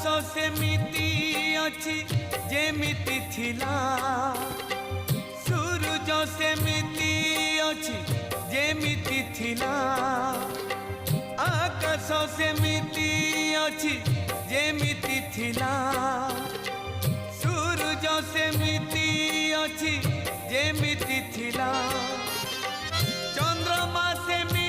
आकाश सेमिति अछि जेमिति थिला सूरज सेमिति अछि जेमिति थिला आकाश सेमिति अछि जेमिति थिला सूरज सेमिति अछि जेमिति थिला चंद्रमा सेमिति